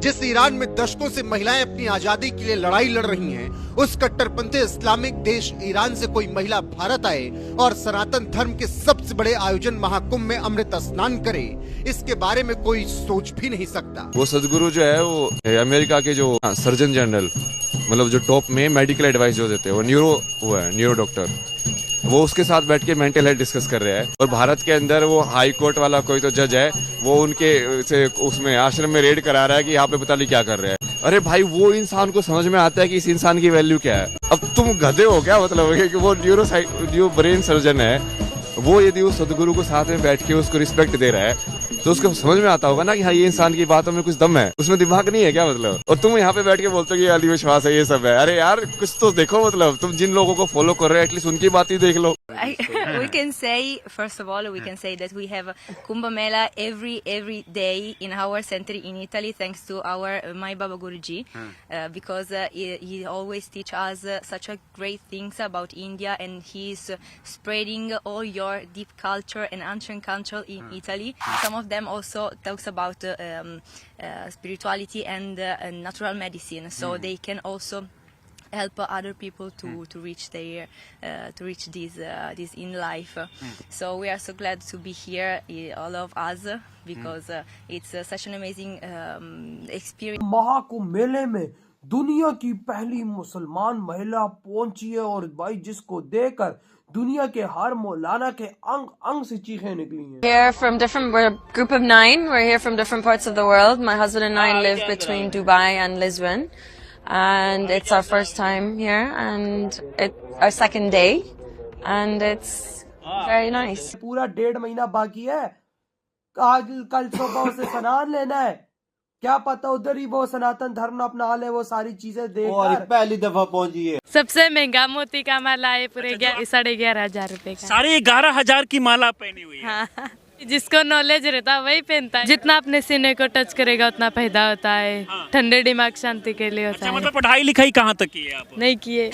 जिस ईरान में दशकों से महिलाएं अपनी आजादी के लिए लड़ाई लड़ रही हैं, उस कट्टरपंथी इस्लामिक देश ईरान से कोई महिला भारत आए और सनातन धर्म के सबसे बड़े आयोजन महाकुंभ में अमृत स्नान करे, इसके बारे में कोई सोच भी नहीं सकता। वो सदगुरु जो है वो अमेरिका के जो सर्जन जनरल, मतलब जो टॉप में मेडिकल एडवाइस जो देते हैं, वो न्यूरो डॉक्टर, वो उसके साथ बैठ के मेंटल हेल्थ डिस्कस कर रहे हैं। और भारत के अंदर वो हाई कोर्ट वाला कोई तो जज है, वो उनके से उसमें आश्रम में रेड करा रहा है कि यहाँ पे पता नहीं क्या कर रहे हैं। अरे भाई, वो इंसान को समझ में आता है कि इस इंसान की वैल्यू क्या है। अब तुम गधे हो क्या? मतलब कि वो जो ब्रेन सर्जन है, वो यदि उस सदगुरु को साथ में बैठ के उसको रिस्पेक्ट दे रहा है, तो उसको समझ में आता होगा ना कि हाँ, ये इंसान की बातों में कुछ दम है, उसमें दिमाग नहीं है क्या? मतलब, और तुम यहाँ पे बैठ के बोलते हो कि आदि विश्वास है, ये सब है। अरे यार, कुछ तो देखो। मतलब तुम जिन लोगों को फॉलो कर रहे हो, एटलीस्ट उनकी बात ही देख लो। We can say, first of all, we can say that we have Kumbh Mela every day in our center in Italy, thanks to our my Baba Guruji, because he always teach us such a great things about India, and he is spreading all your deep culture and ancient culture in Italy. Some of them also talks about spirituality and natural medicine, so they can also help other people to reach their to reach this in life. So we are so glad to be here, all of us, because it's such an amazing experience. Mahakumbh मेले में दुनिया की पहली मुसलमान महिला पहुंची है, और भाई जिसको देखकर दुनिया के हर मौलाना के अंग अंग से चीखें निकली हैं। We're from different, we're a group of 9. We're here from different parts of the world. My husband and I live between Dubai and Lisbon. And it's our first time here, and it's our second day, and it's very nice. पूरा 1.5 महीना बाकी है, आज कल सुबह से स्नान लेना है। क्या पता उधर ही वो सनातन धर्म अपना ले, वो सारी चीजें देख कर पहली दफा पहुंची है। सबसे महंगा मोती का माला है, पूरे 11,500 रुपए का। 11,500 की माला पहनी हुई है। हाँ, जिसको नॉलेज रहता है वही पहनता है। जितना अपने सीने को टच करेगा उतना फायदा होता है। ठंडे दिमाग शांति के लिए होता है। मतलब पढ़ाई लिखाई कहाँ तक की है आप? नहीं किए।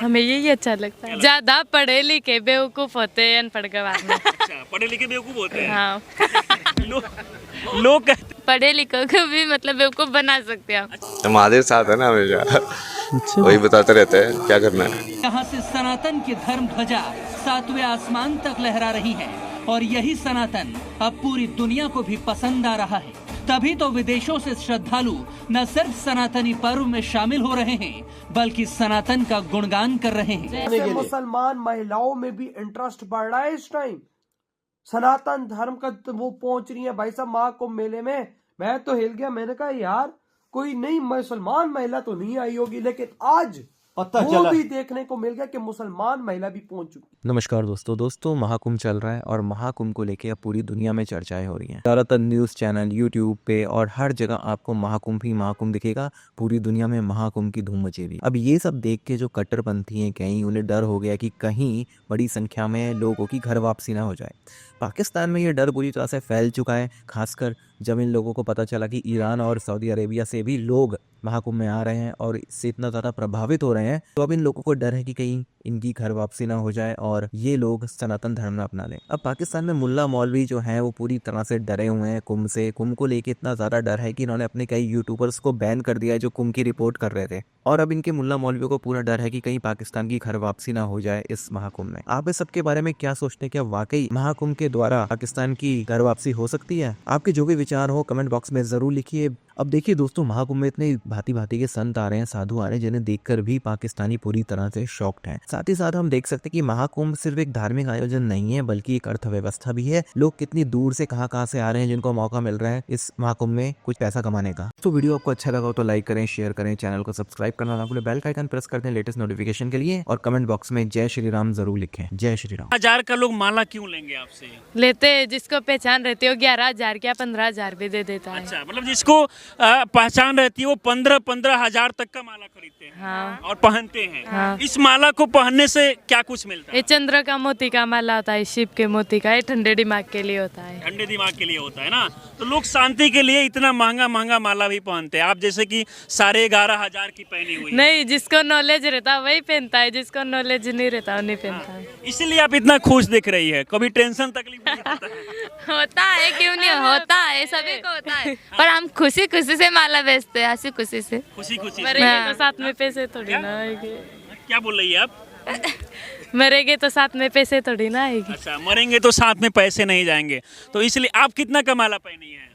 हमें यही अच्छा लगता है। ज्यादा पढ़े लिखे बेवकूफ होते हैं अनपढ़ के बाद में। अच्छा, पढ़े लिखे बेवकूफ होते हैं। हाँ। लोग पढ़े लिखों को भी मतलब बेवकूफ बना सकते हैं। हमारे साथ है ना हमेशा, वही बताते रहते हैं क्या करना है। यहाँ से सनातन की धर्म ध्वजा 7वें आसमान तक लहरा रही है, और यही सनातन अब पूरी दुनिया को भी पसंद आ रहा है। तभी तो विदेशों से श्रद्धालु न सिर्फ सनातनी पर्व में शामिल हो रहे हैं, बल्कि सनातन का गुणगान कर रहे हैं। मुसलमान महिलाओं में भी इंटरेस्ट बढ़ रहा है इस टाइम, सनातन धर्म का वो पहुंच रही है भाई साहब महाकुंभ मेले में। मैं तो हिल गया, मैंने कहा यार कोई नई मुसलमान महिला तो नहीं आई होगी, लेकिन आज वो भी देखने को मिल गया कि मुसलमान महिला भी पहुंच चुकी। नमस्कार दोस्तों, महाकुंभ चल रहा है और महाकुंभ को लेके अब पूरी दुनिया में चर्चाएं हो रही हैं। ज़्यादातर न्यूज़ चैनल, यूट्यूब पे और हर जगह आपको महाकुंभ ही महाकुंभ दिखेगा। पूरी दुनिया में महाकुंभ की धूम मची हुई। अब ये सब देख के जो कट्टरपंथी हैं, कहीं उन्हें डर हो गया कि कहीं बड़ी संख्या में लोगों की घर वापसी ना हो जाए। पाकिस्तान में ये डर बुरी तरह से फैल चुका है, खासकर जब इन लोगों को पता चला कि ईरान और सऊदी अरेबिया से भी लोग महाकुंभ में आ रहे हैं और इससे इतना ज़्यादा प्रभावित हो रहे हैं। तो अब इन लोगों को डर है कि कहीं इनकी घर वापसी ना हो जाए और ये लोग सनातन धर्म ना अपना लें। अब पाकिस्तान में मुल्ला मौलवी जो हैं वो पूरी तरह से डरे हुए हैं कुंभ से। कुंभ को लेके इतना ज़्यादा डर है कि इन्होंने अपने कई यूट्यूबर्स को बैन कर दिया है जो कुंभ की रिपोर्ट कर रहे थे। और अब इनके मुल्ला मौलवियों को पूरा डर है कि कहीं पाकिस्तान की घर वापसी ना हो जाए इस महाकुंभ में। आप इस सबके बारे में क्या सोचते हैं? क्या वाकई महाकुंभ के द्वारा पाकिस्तान की घर वापसी हो सकती है? आपके जो भी विचार हो कमेंट बॉक्स में जरूर लिखिए। अब देखिए दोस्तों, महाकुंभ में इतने भांति भांति के संत आ रहे हैं, साधु आ रहे हैं, जिन्हें देखकर भी पाकिस्तानी पूरी तरह से शॉक्ड हैं। साथ ही साथ हम देख सकते हैं कि महाकुंभ सिर्फ एक धार्मिक आयोजन नहीं है, बल्कि एक अर्थव्यवस्था भी है। लोग कितनी दूर से कहां से आ रहे हैं, जिनको मौका मिल रहा है इस महाकुंभ में कुछ पैसा कमाने का। तो वीडियो आपको अच्छा लगा हो तो लाइक करें, शेयर करें, चैनल को सब्सक्राइब करना ना भूलें, बेल का आइकन प्रेस कर दें लेटेस्ट नोटिफिकेशन के लिए, और कमेंट बॉक्स में जय श्री राम जरूर लिखें। जय श्री राम। 1000 का लोग माला क्यों लेंगे आपसे? लेते हैं, जिसको पहचान रहती है 11,000 क्या 15,000 भी दे देता है। अच्छा, मतलब जिसको पहचान रहती है वो 15,000 तक का माला खरीदते हैं। हाँ। और पहनते हैं। हाँ। इस माला को पहनने से क्या कुछ मिलता ये है? चंद्र का मोती का माला होता है, शिव के मोती का, ये ठंडे दिमाग के लिए होता है। ठंडे दिमाग के लिए होता है ना। तो लोग शांति के लिए इतना महंगा महंगा माला भी पहनते हैं। आप जैसे कि 11,500 की पहनी हुई है। नहीं, जिसको नॉलेज रहता है वही पहनता है, जिसको नॉलेज नहीं रहता वो नहीं पहनता है। इसलिए आप इतना खुश दिख रही है। कभी टेंशन तकलीफ नहीं होता है? होता है, क्यों नहीं होता है, सभी को होता है, पर हम खुशी खुशी से माला बेचते हैं, हंसी खुशी से। खुशी खुशी। मरेंगे तो साथ में पैसे थोड़ी ना आएंगे। क्या बोल रही है आप? मरेंगे तो साथ में पैसे थोड़ी ना आएगी। अच्छा, मरेंगे तो साथ में पैसे नहीं जाएंगे, तो इसलिए आप कितना का माला पहनी है?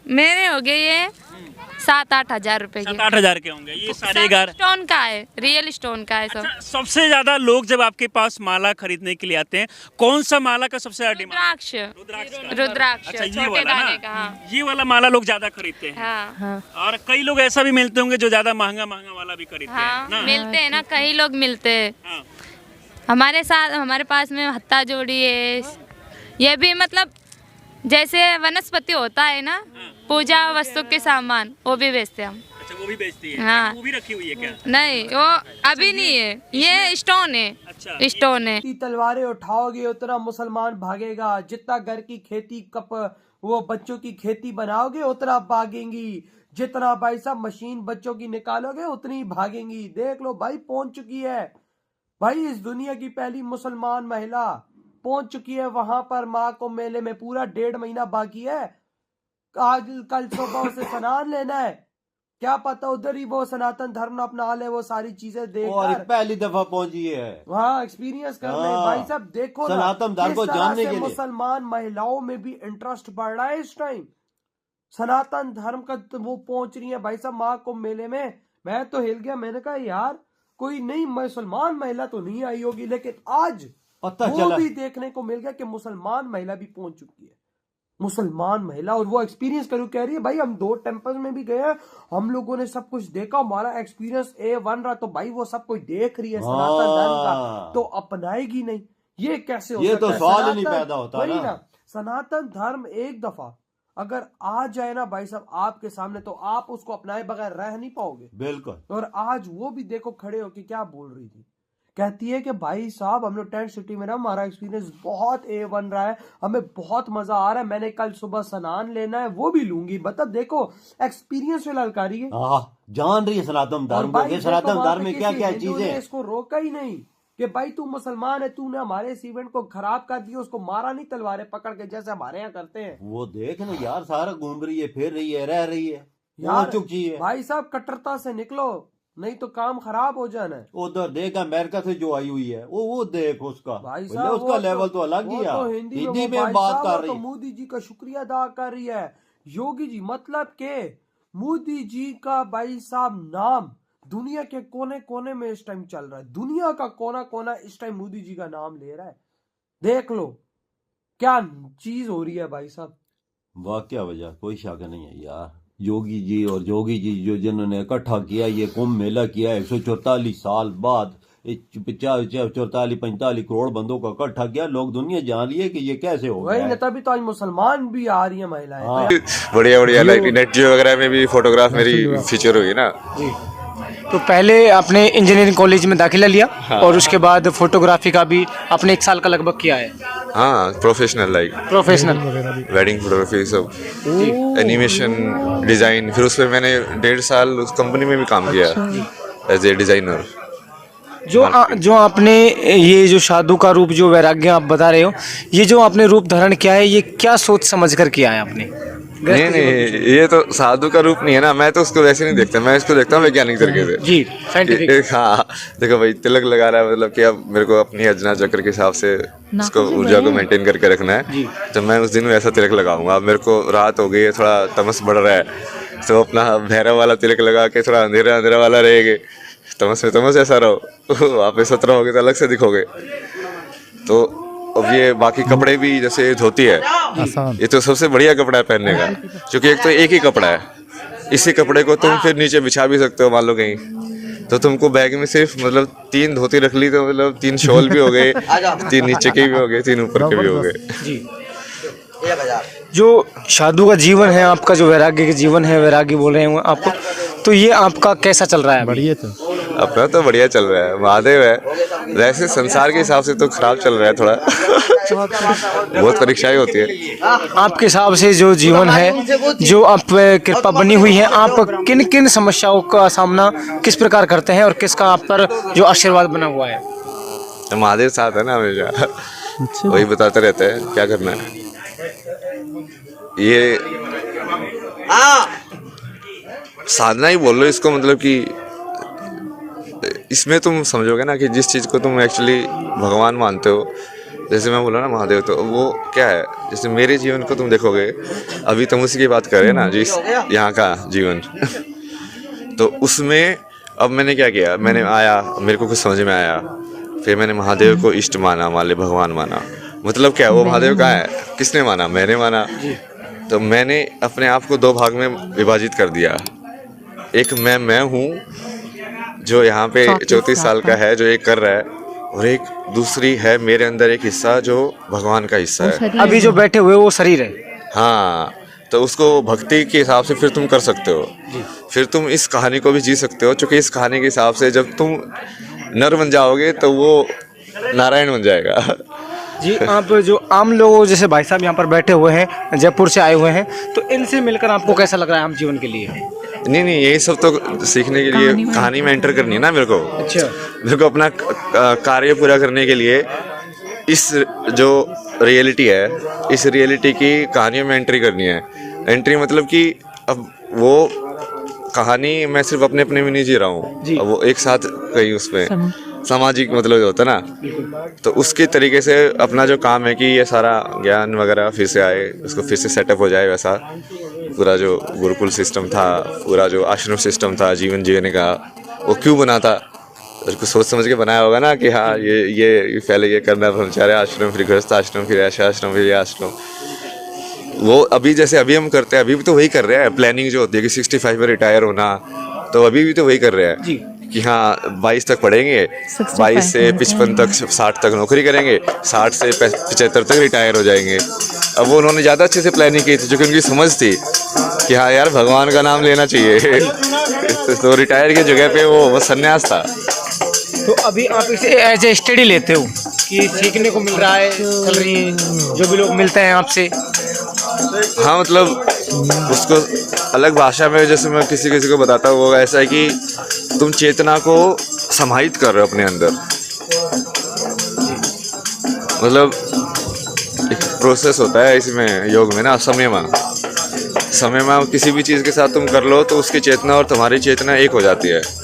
मेरे हो गए ये 7-8 हजार रुपए के। 7-8 हजार के होंगे ये सारे 11। स्टोन का है, रियल स्टोन का है सब। अच्छा, सबसे ज्यादा लोग जब आपके पास माला खरीदने के लिए आते हैं, कौन सा माला का सबसे ज्यादा डिमांड? रुद्राक्ष, रुद्राक्ष अच्छा, ये छोटे वाला दाने ना? का। हाँ। ये वाला माला लोग ज्यादा खरीदते हैं। हाँ और कई लोग ऐसा भी मिलते होंगे जो ज्यादा महंगा महंगा वाला भी खरीदते हाँ, हैं ना? मिलते हैं ना, कई लोग मिलते हैं हाँ। हमारे साथ। हमारे पास में हत्ता जोड़ी है, ये भी मतलब जैसे वनस्पति होता है ना, पूजा वस्तु के सामान, वो भी बेचते हैं हम। अच्छा, वो भी बेचती है? हाँ। वो भी रखी हुई है क्या? नहीं, वो अभी नहीं है, ये स्टोन है। अच्छा, स्टोन है। जितनी तलवारें उठाओगे उतना मुसलमान भागेगा, जितना घर की खेती कप वो बच्चों की खेती बनाओगे उतना भागेंगी, जितना भाई साहब मशीन बच्चों की निकालोगे उतनी भागेंगी। देख लो भाई, पहुंच चुकी है भाई इस दुनिया की पहली मुसलमान महिला पहुंच चुकी है वहां पर महाकुंभ मेले में। पूरा 1.5 महीना बाकी है, आज कल सुबह उसे स्नान लेना है। क्या पता उधर ही वो सनातन धर्म अपना ले, वो सारी चीजें देख और पहली दफा पहुंची है वहाँ एक्सपीरियंस करने। भाई साहब देखो ना, सनातन धर्म को किस तरह जानने से के लिए मुसलमान महिलाओं में भी इंटरेस्ट बढ़ रहा है इस टाइम। सनातन धर्म का वो पहुंच रही है भाई साहब महाकुंभ मेले में। मैं तो हिल गया, मैंने कहा यार कोई नई मुसलमान महिला तो नहीं आई होगी, लेकिन आज पता वो चला भी देखने को मिल गया कि मुसलमान महिला भी पहुंच चुकी है। मुसलमान महिला, और वो एक्सपीरियंस करूँ कह रही है भाई हम 2 टेम्पल में भी गए हैं, हम लोगों ने सब कुछ देखा, हमारा एक्सपीरियंस A1 रहा। तो भाई वो सब कुछ देख रही है सनातन धर्म का, तो अपनाएगी नहीं? ये कैसे हो सकता है? ये तो सवाल ही नहीं पैदा होता वही ना। सनातन धर्म एक दफा अगर आ जाए ना भाई साहब आपके सामने, तो आप उसको अपनाए बगैर रह नहीं पाओगे। बिल्कुल। और आज वो भी देखो खड़े होके क्या बोल रही थी, कहती है कि भाई साहब हम लोग टेंट सिटी में ना, हमारा एक्सपीरियंस बहुत A1 रहा है, हमें बहुत मजा आ रहा है, मैंने कल सुबह स्नान लेना है, वो भी लूंगी। बता देखो एक्सपीरियंस फिलहाल कर रही है, जान रही है सनातन धर्म को, सनातन धर्म में क्या क्या चीजें। इसको रोका ही नहीं कि भाई तू मुसलमान है, तूने हमारे इस इवेंट को खराब कर दिया, उसको मारा नहीं तलवारें पकड़ के जैसे हमारे यहाँ करते हैं। वो देख ना यार, सारा घूम रही है, फिर रही है, रह रही है, यार चुकी है। भाई साहब कट्टरता से निकलो, नहीं तो काम खराब हो जाना है। उधर देख अमेरिका से जो आई हुई है, वो देख उसका भाई साहब उसका लेवल तो अलग ही है। तो हिंदी में बात कर रही तो है। मोदी जी का शुक्रिया अदा कर रही है, योगी जी, मतलब के मोदी जी का भाई साहब नाम दुनिया के कोने कोने में इस टाइम चल रहा है। दुनिया का कोना कोना इस टाइम मोदी जी का नाम ले रहा है। देख लो क्या चीज हो रही है भाई साहब। वाकया वजह कोई शक नहीं है यार। योगी जी और जोगी जी जो जिन्होंने इकट्ठा किया, ये कुंभ मेला किया 144 साल बाद, 44-45 करोड़ बंदों का इकट्ठा किया, लोग दुनिया जान रही है कि ये कैसे हो वही गया ना, तभी तो आज मुसलमान भी आ रही है महिलाएं। बढ़िया बढ़िया, लाइक नेट जियो वगैरह में भी फोटोग्राफ मेरी फीचर हुई ना। तो पहले आपने इंजीनियरिंग कॉलेज में दाखिला लिया, और उसके बाद फोटोग्राफी का भी आपने 1 साल का लगभग किया है। हाँ, professional, like professional wedding photography, सब एनिमेशन, डिजाइन। फिर उस पर मैंने 1.5 साल उस कंपनी में भी काम किया एज ए डिजाइनर। जो आपने ये जो साधु का रूप, जो वैराग्य आप बता रहे हो, ये जो आपने रूप धारण किया है, ये क्या सोच समझ कर किया है आपने? नहीं, ये तो साधु का रूप नहीं है ना, मैं तो उसको वैसे नहीं देखता, मैं इसको देखता हूँ वैज्ञानिक तरीके से जी, साइंटिफिक। हाँ, देखो भाई, तिलक लगा रहा है, मतलब कि अब मेरे को अपनी अजना चक्र के हिसाब से उसको ऊर्जा को मेंटेन करके रखना है। तो मैं उस दिन वैसा तिलक लगाऊंगा। अब मेरे को रात हो गई है, थोड़ा तमस बढ़ रहा है, तो अपना भैरव वाला तिलक लगा के थोड़ा अंधेरा अंधेरा वाला रहेगा, तमस में तमस ऐसा रहो, आप 17 होगे तो अलग से दिखोगे। तो अब ये बाकी कपड़े भी, जैसे धोती है, ये तो सबसे बढ़िया कपड़ा है पहनने का, क्योंकि एक तो एक ही कपड़ा है, इसी कपड़े को तुम फिर नीचे बिछा भी सकते हो, मान लो कहीं, तो तुमको बैग में सिर्फ मतलब 3 धोती रख ली, तो मतलब 3 शॉल भी हो गए, 3 नीचे के भी हो गए, 3 ऊपर के भी हो गए। जो साधु का जीवन है आपका, जो वैराग्य का जीवन है, वैराग्य बोल रहे हैं आपको, तो ये आपका कैसा चल रहा है? बढ़िया। तो अपना तो बढ़िया चल रहा है, महादेव है। वैसे संसार के हिसाब से तो खराब चल रहा है थोड़ा। बहुत परीक्षाएं होती है। आपके हिसाब से जो जीवन है, जो आप पे कृपा बनी हुई है, आप किन किन समस्याओं का सामना किस प्रकार करते हैं और किसका आप पर जो आशीर्वाद बना हुआ है? महादेव साथ है ना हमेशा, वही बताते रहते हैं क्या करना है। ये साधना ही बोल लो इसको, मतलब कि इसमें तुम समझोगे ना कि जिस चीज़ को तुम एक्चुअली भगवान मानते हो, जैसे मैं बोला ना महादेव, तो वो क्या है। जैसे मेरे जीवन को तुम देखोगे, अभी तुम उसी की बात कर रहे हैं ना, जिस यहाँ का जीवन तो उसमें अब मैंने क्या किया, मैंने आया, मेरे को कुछ समझ में आया, फिर मैंने महादेव को इष्ट माना, मान ले भगवान माना। मतलब क्या, वो महादेव कहाँ है, किसने माना, मैंने माना। तो मैंने अपने आप को दो भाग में विभाजित कर दिया। एक मैं हूँ जो यहाँ पे 34 साल का है, जो ये कर रहा है, और एक दूसरी है मेरे अंदर एक हिस्सा जो भगवान का हिस्सा है। अभी जो बैठे हुए वो शरीर है। हाँ, तो उसको भक्ति के हिसाब से फिर तुम कर सकते हो। फिर तुम इस कहानी को भी जी सकते हो, क्योंकि इस कहानी के हिसाब से जब तुम नर बन जाओगे तो वो नारायण बन जाएगा। जी, आप जो आम लोग जैसे भाई साहब यहाँ पर बैठे हुए हैं, जयपुर से आए हुए हैं, तो इनसे मिलकर आपको कैसा लग रहा है आम जीवन के लिए? नहीं, यही सब तो सीखने के लिए कहानी में एंटर करनी है ना मेरे को। अच्छा, मेरे को अपना कार्य पूरा करने के लिए इस जो रियलिटी है, इस रियलिटी की कहानियों में एंट्री करनी है। एंट्री मतलब कि अब वो कहानी मैं सिर्फ अपने में नहीं जी रहा हूँ, अब वो एक साथ कहीं उसमें सामाजिक मतलब जो होता है ना, तो उसके तरीके से अपना जो काम है कि ये सारा ज्ञान वगैरह फिर से आए, उसको फिर से सेटअप हो जाए। वैसा पूरा जो गुरुकुल सिस्टम था, पूरा जो आश्रम सिस्टम था जीवन जीने का, वो क्यों बना था, उसको सोच समझ के बनाया होगा ना कि हाँ ये पहले ये करना, ब्रह्मचार्य आश्रम, फिर गृहस्थ आश्रम, फिर ऐसा आश्रम, फिर ये आश्रम। वो अभी जैसे अभी हम करते हैं, अभी भी तो वही कर रहे हैं। प्लानिंग जो होती है कि 65 में रिटायर होना, तो अभी भी तो वही कर रहे हैं कि हाँ 22 तक पढ़ेंगे, 22 से 55 तक 60 तक नौकरी करेंगे, 60 से 75 तक रिटायर हो जाएंगे। अब वो उन्होंने ज़्यादा अच्छे से प्लानिंग की थी, जो कि उनकी समझ थी कि हाँ यार भगवान का नाम लेना चाहिए। तो रिटायर की जगह पे वो संन्यास था। तो अभी आप इसे एज ए स्टडी लेते हो कि सीखने को मिल रहा है, चल रही है, जो भी लोग मिलते हैं आपसे? हाँ, मतलब उसको अलग भाषा में जैसे मैं किसी को बताता हूँ, वो ऐसा है कि तुम चेतना को समाहित कर रहे हो अपने अंदर। मतलब एक प्रोसेस होता है इसमें, योग में ना, समय में किसी भी चीज़ के साथ तुम कर लो तो उसकी चेतना और तुम्हारी चेतना एक हो जाती है।